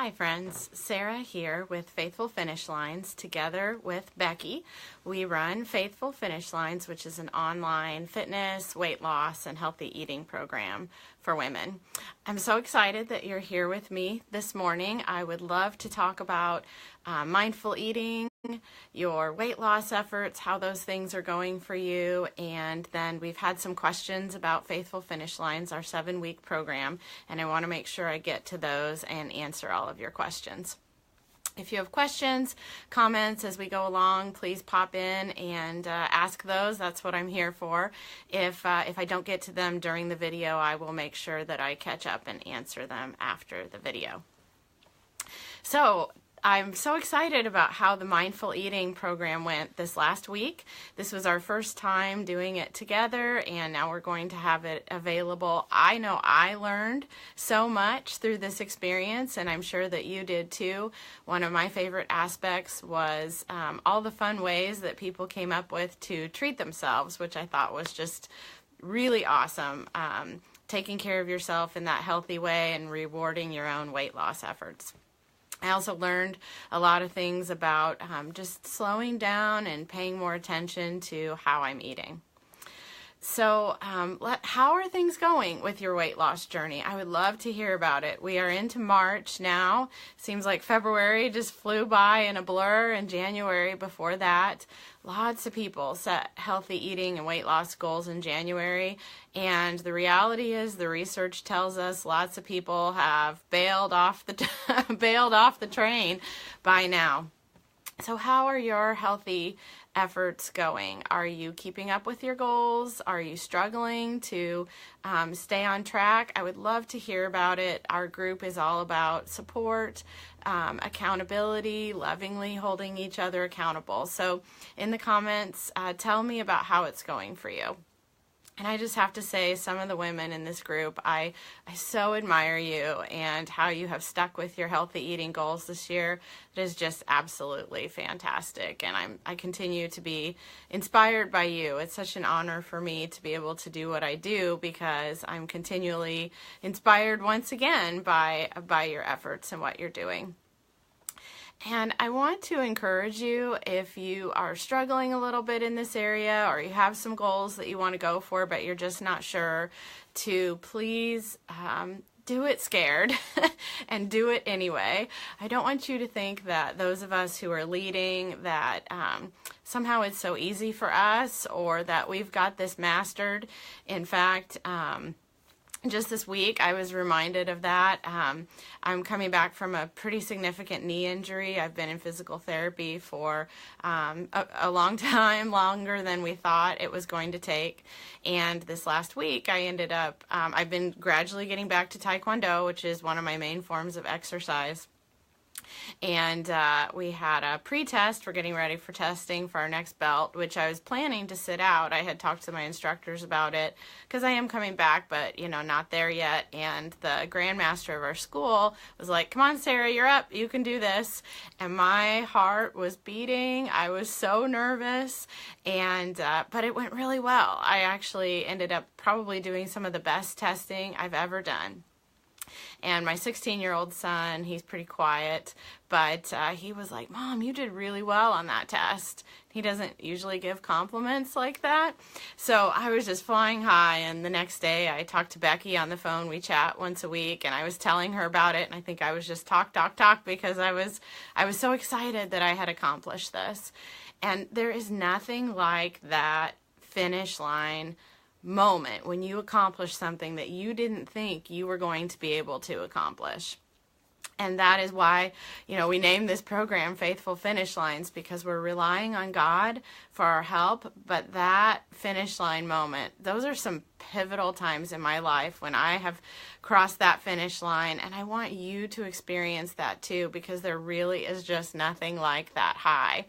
Hi friends, Sarah here with Faithful Finish Lines. Together with Becky, we run Faithful Finish Lines, which is an online fitness, weight loss, and healthy eating program for women. I'm so excited that you're here with me this morning. I would love to talk about mindful eating, your weight loss efforts, how those things are going for you, and then we've had some questions about Faithful Finish Lines, our 7-week program, and I want to make sure I get to those and answer all of your questions. If you have questions, comments as we go along, please pop in and ask those. That's what I'm here for. If I don't get to them during the video, I will make sure that I catch up and answer them after the video. So, I'm so excited about how the Mindful Eating program went this last week. This was our first time doing it together, and now we're going to have it available. I know I learned so much through this experience, and I'm sure that you did too. One of my favorite aspects was all the fun ways that people came up with to treat themselves, which I thought was just really awesome. Taking care of yourself in that healthy way and rewarding your own weight loss efforts. I also learned a lot of things about just slowing down and paying more attention to how I'm eating. So how are things going with your weight loss journey? I would love to hear about it. We are into March now. Seems like February just flew by in a blur, and January before that. Lots of people set healthy eating and weight loss goals in January, and the reality is the research tells us lots of people have bailed off the train by now. So how are your healthy efforts going? Are you keeping up with your goals? Are you struggling to stay on track? I would love to hear about it. Our group is all about support, accountability, lovingly holding each other accountable. So in the comments, tell me about how it's going for you. And I just have to say, some of the women in this group, I so admire you and how you have stuck with your healthy eating goals this year. It is just absolutely fantastic. And I continue to be inspired by you. It's such an honor for me to be able to do what I do because I'm continually inspired once again by your efforts and what you're doing. And I want to encourage you, if you are struggling a little bit in this area or you have some goals that you want to go for but you're just not sure, to please do it scared and do it anyway. I don't want you to think that those of us who are leading, that somehow it's so easy for us or that we've got this mastered. In fact, just this week, I was reminded of that. I'm coming back from a pretty significant knee injury. I've been in physical therapy for a long time, longer than we thought it was going to take. And this last week, I ended up, I've been gradually getting back to Taekwondo, which is one of my main forms of exercise. And we had a pre-test. We're getting ready for testing for our next belt, which I was planning to sit out. I had talked to my instructors about it because I am coming back, but, not there yet. And the grandmaster of our school was like, "Come on, Sarah, you're up. You can do this." And my heart was beating. I was so nervous, and but it went really well. I actually ended up probably doing some of the best testing I've ever done. And my 16-year-old son, he's pretty quiet, but he was like, "Mom, you did really well on that test." He doesn't usually give compliments like that. So I was just flying high, and the next day I talked to Becky on the phone. We chat once a week, and I was telling her about it, and I think I was just talk because I was so excited that I had accomplished this. And there is nothing like that finish line moment when you accomplish something that you didn't think you were going to be able to accomplish. And that is why, we named this program Faithful Finish Lines, because we're relying on God for our help. But that finish line moment, those are some pivotal times in my life when I have crossed that finish line. And I want you to experience that too, because there really is just nothing like that high.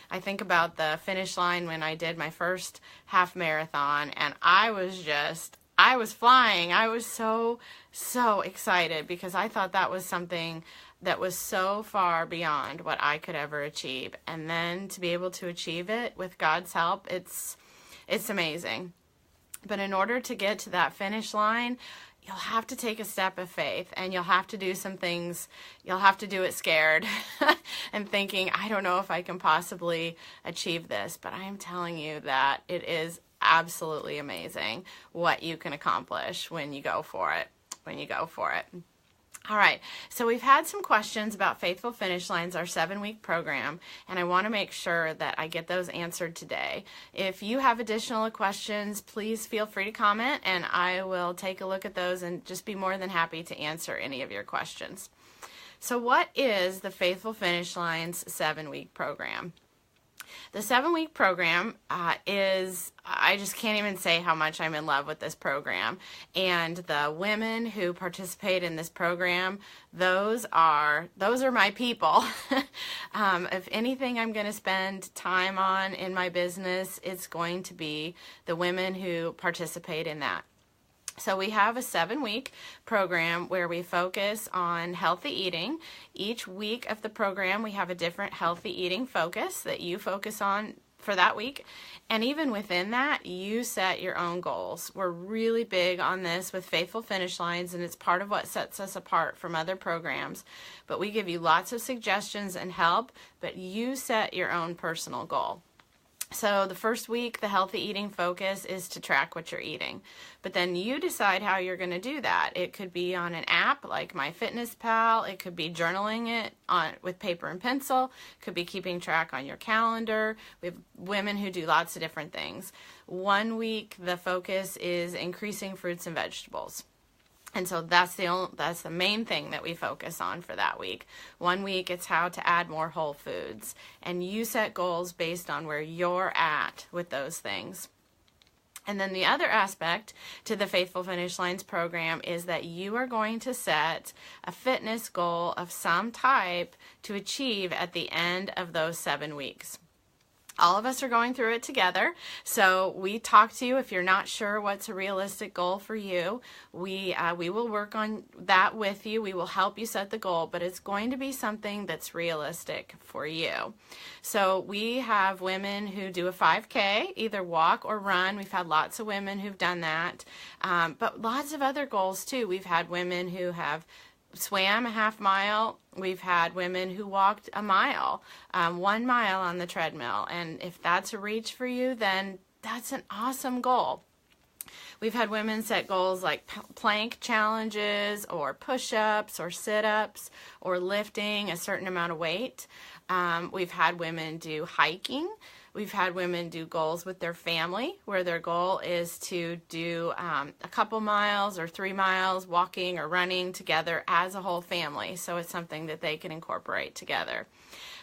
I think about the finish line when I did my first half marathon, and I was flying. I was so excited because I thought that was something that was so far beyond what I could ever achieve. And then to be able to achieve it with God's help, it's amazing. But in order to get to that finish line, you'll have to take a step of faith, and you'll have to do some things. You'll have to do it scared and thinking, I don't know if I can possibly achieve this, but I am telling you that it is absolutely amazing what you can accomplish when you go for it. All right, so we've had some questions about Faithful Finish Lines, our 7-week program, and I want to make sure that I get those answered today. If you have additional questions, please feel free to comment, and I will take a look at those and just be more than happy to answer any of your questions. So what is the Faithful Finish Lines 7-week program? The 7-week program I just can't even say how much I'm in love with this program. And the women who participate in this program, those are my people. If anything I'm going to spend time on in my business, it's going to be the women who participate in that. So we have a 7-week program where we focus on healthy eating. Each week of the program, we have a different healthy eating focus that you focus on for that week. And even within that, you set your own goals. We're really big on this with Faithful Finish Lines, and it's part of what sets us apart from other programs. But we give you lots of suggestions and help, but you set your own personal goal. So the first week, the healthy eating focus is to track what you're eating. But then you decide how you're going to do that. It could be on an app like MyFitnessPal. It could be journaling it with paper and pencil. It could be keeping track on your calendar. We have women who do lots of different things. 1 week, the focus is increasing fruits and vegetables. And so that's the main thing that we focus on for that week. 1 week, it's how to add more whole foods. And you set goals based on where you're at with those things. And then the other aspect to the Faithful Finish Lines program is that you are going to set a fitness goal of some type to achieve at the end of those 7 weeks. All of us are going through it together, so we talk to you if you're not sure what's a realistic goal for you. We will work on that with you. We will help you set the goal, but it's going to be something that's realistic for you. So we have women who do a 5K, either walk or run. We've had lots of women who've done that, but lots of other goals too. We've had women who have swam a half mile. We've had women who walked a mile, 1 mile on the treadmill. And if that's a reach for you, then that's an awesome goal. We've had women set goals like plank challenges or push-ups or sit-ups or lifting a certain amount of weight. We've had women do hiking. We've had women do goals with their family where their goal is to do a couple miles or 3 miles walking or running together as a whole family. So it's something that they can incorporate together.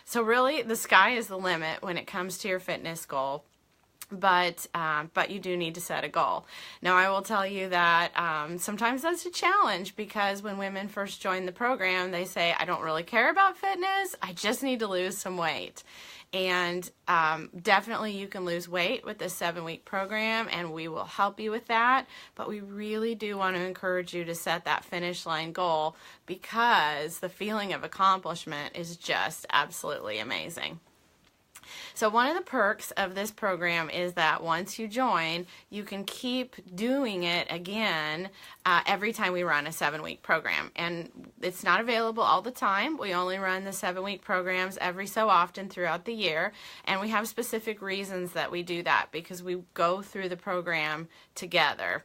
So really the sky is the limit when it comes to your fitness goal. But you do need to set a goal. Now, I will tell you that sometimes that's a challenge because when women first join the program, they say, I don't really care about fitness. I just need to lose some weight. And definitely you can lose weight with this 7-week program, and we will help you with that. But we really do want to encourage you to set that finish line goal because the feeling of accomplishment is just absolutely amazing. So one of the perks of this program is that once you join, you can keep doing it again every time we run a 7-week program. And it's not available all the time. We only run the 7-week programs every so often throughout the year. And we have specific reasons that we do that because we go through the program together.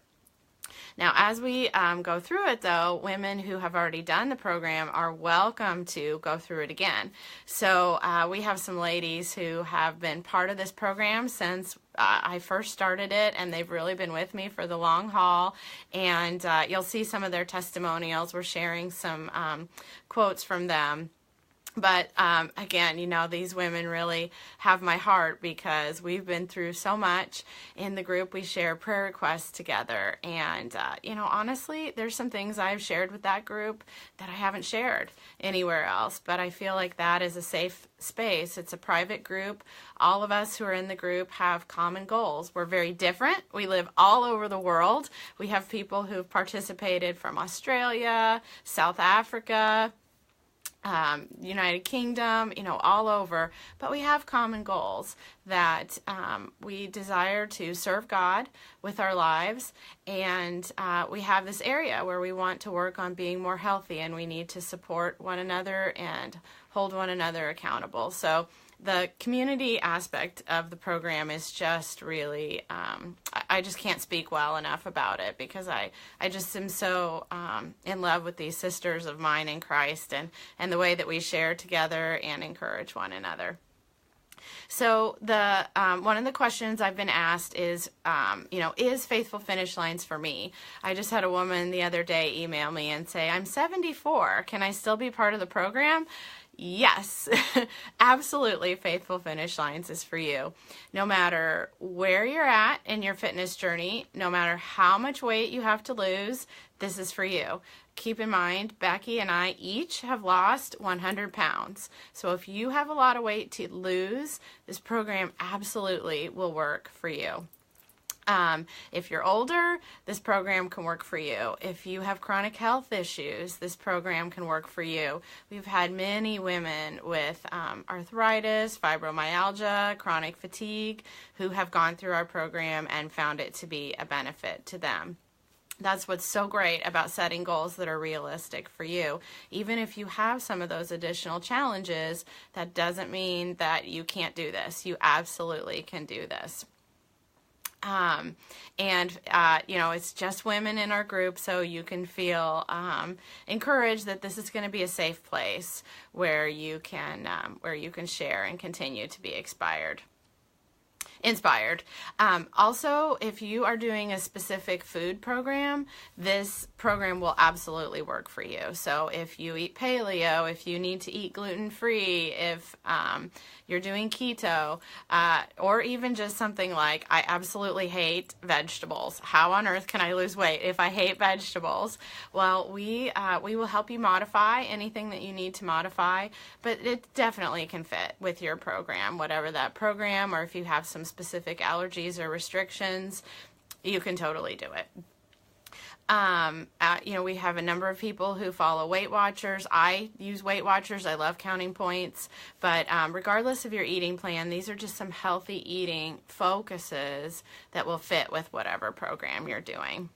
Now, as we go through it, though, women who have already done the program are welcome to go through it again. So we have some ladies who have been part of this program since I first started it, and they've really been with me for the long haul. And you'll see some of their testimonials. We're sharing some quotes from them. But again, you know, these women really have my heart because we've been through so much. In the group, we share prayer requests together. And, you know, honestly, there's some things I've shared with that group that I haven't shared anywhere else. But I feel like that is a safe space. It's a private group. All of us who are in the group have common goals. We're very different. We live all over the world. We have people who've participated from Australia, South Africa, United Kingdom, all over, but we have common goals that we desire to serve God with our lives, and we have this area where we want to work on being more healthy, and we need to support one another and hold one another accountable. So the community aspect of the program is just really, I just can't speak well enough about it, because I just am so in love with these sisters of mine in Christ, and the way that we share together and encourage one another. So the one of the questions I've been asked is, is Faithful Finish Lines for me? I just had a woman the other day email me and say, I'm 74. Can I still be part of the program? Yes, absolutely. Faithful Finish Lines is for you. No matter where you're at in your fitness journey, no matter how much weight you have to lose, this is for you. Keep in mind, Becky and I each have lost 100 pounds. So if you have a lot of weight to lose, this program absolutely will work for you. If you're older, this program can work for you. If you have chronic health issues, this program can work for you. We've had many women with arthritis, fibromyalgia, chronic fatigue who have gone through our program and found it to be a benefit to them. That's what's so great about setting goals that are realistic for you. Even if you have some of those additional challenges, that doesn't mean that you can't do this. You absolutely can do this. It's just women in our group, so you can feel encouraged that this is going to be a safe place where you can share and continue to be inspired. Also, if you are doing a specific food program, this program will absolutely work for you. So if you eat paleo, if you need to eat gluten-free, if you're doing keto, or even just something like, I absolutely hate vegetables. How on earth can I lose weight if I hate vegetables? Well, we will help you modify anything that you need to modify, but it definitely can fit with your program, whatever that program, or if you have some specific allergies or restrictions, you can totally do it. We have a number of people who follow Weight Watchers. I use Weight Watchers. I love counting points. But regardless of your eating plan, these are just some healthy eating focuses that will fit with whatever program you're doing.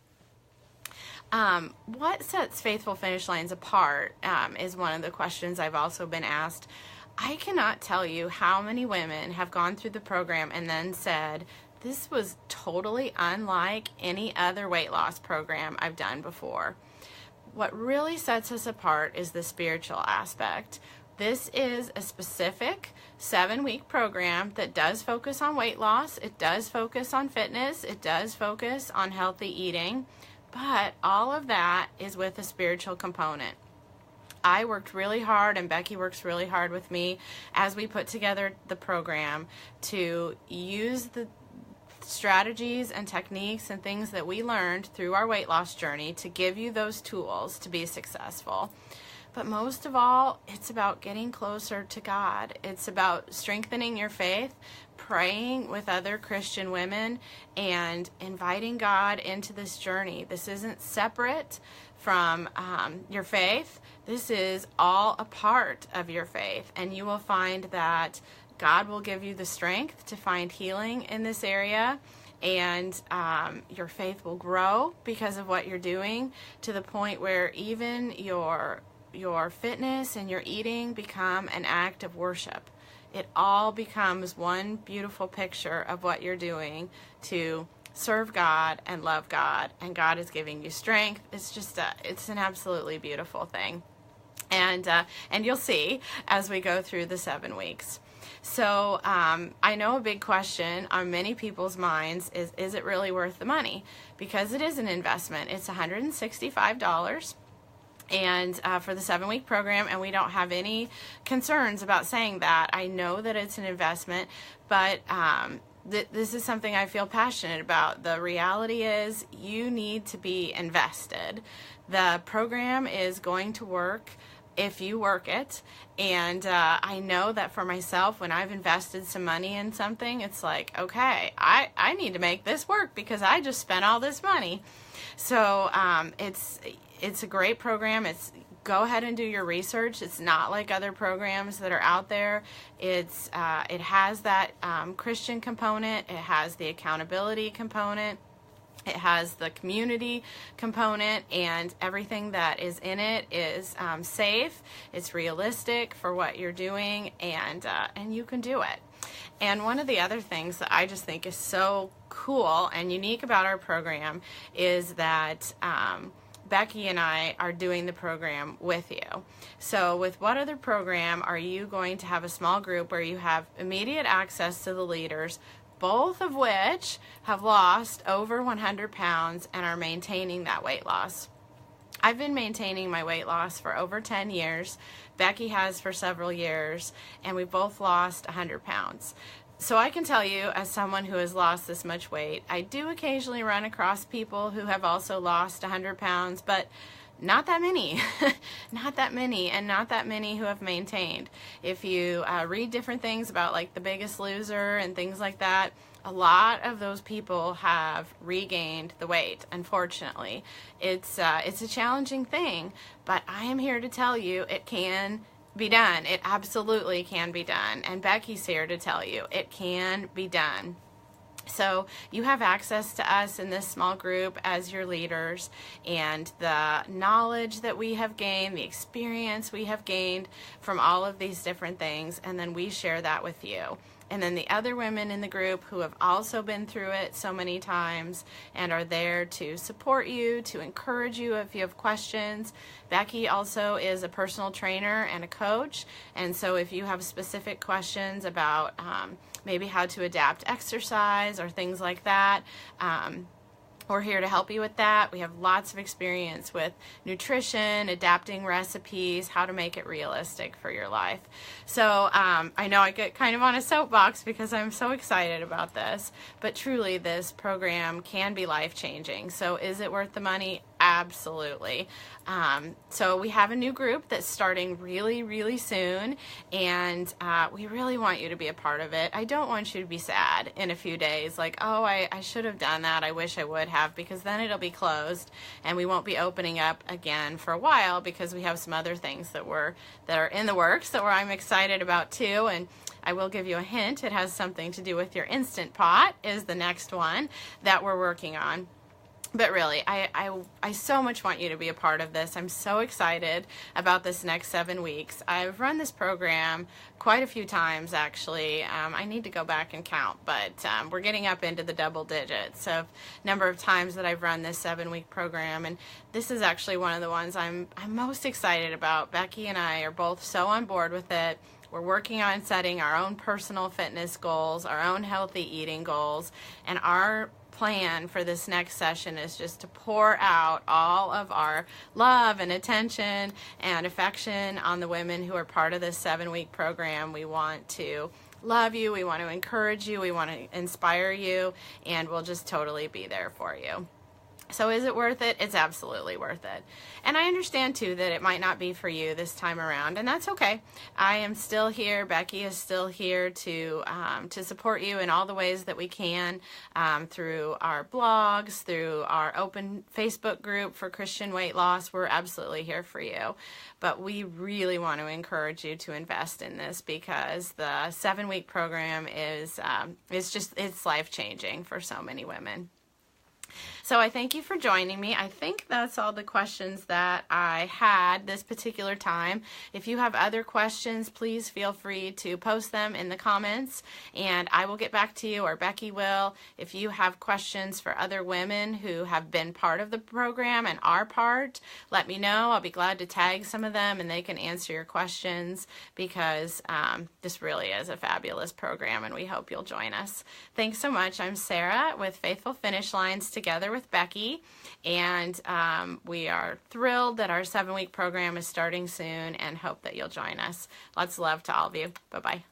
What sets Faithful Finish Lines apart is one of the questions I've also been asked. I cannot tell you how many women have gone through the program and then said, this was totally unlike any other weight loss program I've done before. What really sets us apart is the spiritual aspect. This is a specific 7-week program that does focus on weight loss. It does focus on fitness. It does focus on healthy eating. But all of that is with a spiritual component. I worked really hard, and Becky works really hard with me as we put together the program to use the strategies and techniques and things that we learned through our weight loss journey to give you those tools to be successful. But most of all, it's about getting closer to God. It's about strengthening your faith, praying with other Christian women, and inviting God into this journey. This isn't separate from your faith. This is all a part of your faith, and you will find that God will give you the strength to find healing in this area, and your faith will grow because of what you're doing, to the point where even your fitness and your eating become an act of worship. It all becomes one beautiful picture of what you're doing to serve God and love God, and God is giving you strength. It's an absolutely beautiful thing. And you'll see as we go through the 7 weeks. So I know a big question on many people's minds is it really worth the money? Because it is an investment. It's $165 and for the 7-week program, and we don't have any concerns about saying that. I know that it's an investment, but this is something I feel passionate about. The reality is you need to be invested. The program is going to work if you work it, and I know that for myself, when I've invested some money in something, it's like, okay, I need to make this work because I just spent all this money. So it's a great program. It's go ahead and do your research. It's not like other programs that are out there. It has that Christian component. It has the accountability component. It has the community component, and everything that is in it is safe. It's realistic for what you're doing, and you can do it. And one of the other things that I just think is so cool and unique about our program is that Becky and I are doing the program with you. So with what other program are you going to have a small group where you have immediate access to the leaders, both of which have lost over 100 pounds and are maintaining that weight loss? I've been maintaining my weight loss for over 10 years. Becky has for several years, and we both lost 100 pounds. So I can tell you, as someone who has lost this much weight, I do occasionally run across people who have also lost 100 pounds, but not that many. Not that many, and not that many who have maintained. If you read different things about like The Biggest Loser and things like that, a lot of those people have regained the weight, unfortunately. It's a challenging thing, but I am here to tell you it can be done. It absolutely can be done. And Becky's here to tell you it can be done. So you have access to us in this small group as your leaders, and the knowledge that we have gained, the experience we have gained from all of these different things, and then we share that with you. And then the other women in the group who have also been through it so many times and are there to support you, to encourage you if you have questions. Becky also is a personal trainer and a coach, and so if you have specific questions about maybe how to adapt exercise or things like that, we're here to help you with that. We have lots of experience with nutrition, adapting recipes, how to make it realistic for your life. So I know I get kind of on a soapbox because I'm so excited about this, but truly this program can be life-changing. So is it worth the money? Absolutely. So we have a new group that's starting really, really soon, and we really want you to be a part of it. I don't want you to be sad in a few days, like, oh, I should have done that. I wish I would have, because then it'll be closed, and we won't be opening up again for a while because we have some other things that are in the works that I'm excited about too. And I will give you a hint. It has something to do with your Instant Pot is the next one that we're working on. But really, I so much want you to be a part of this. I'm so excited about this next 7 weeks. I've run this program quite a few times, actually. I need to go back and count, but we're getting up into the double digits of number of times that I've run this 7-week program, and this is actually one of the ones I'm most excited about. Becky and I are both so on board with it. We're working on setting our own personal fitness goals, our own healthy eating goals, and our plan for this next session is just to pour out all of our love and attention and affection on the women who are part of this 7-week program. We want to love you, we want to encourage you, we want to inspire you, and we'll just totally be there for you. So is it worth it? It's absolutely worth it. And I understand too that it might not be for you this time around, and that's okay. I am still here. Becky is still here to support you in all the ways that we can, through our blogs, through our open Facebook group for Christian weight loss. We're absolutely here for you. But we really want to encourage you to invest in this, because the 7-week program is it's life-changing for so many women. So I thank you for joining me. I think that's all the questions that I had this particular time. If you have other questions, please feel free to post them in the comments, and I will get back to you, or Becky will. If you have questions for other women who have been part of the program and are part, let me know. I'll be glad to tag some of them, and they can answer your questions, because this really is a fabulous program, and we hope you'll join us. Thanks so much. I'm Sarah with Faithful Finish Lines, together with Becky, and we are thrilled that our 7-week program is starting soon, and hope that you'll join us. Lots of love to all of you. Bye-bye.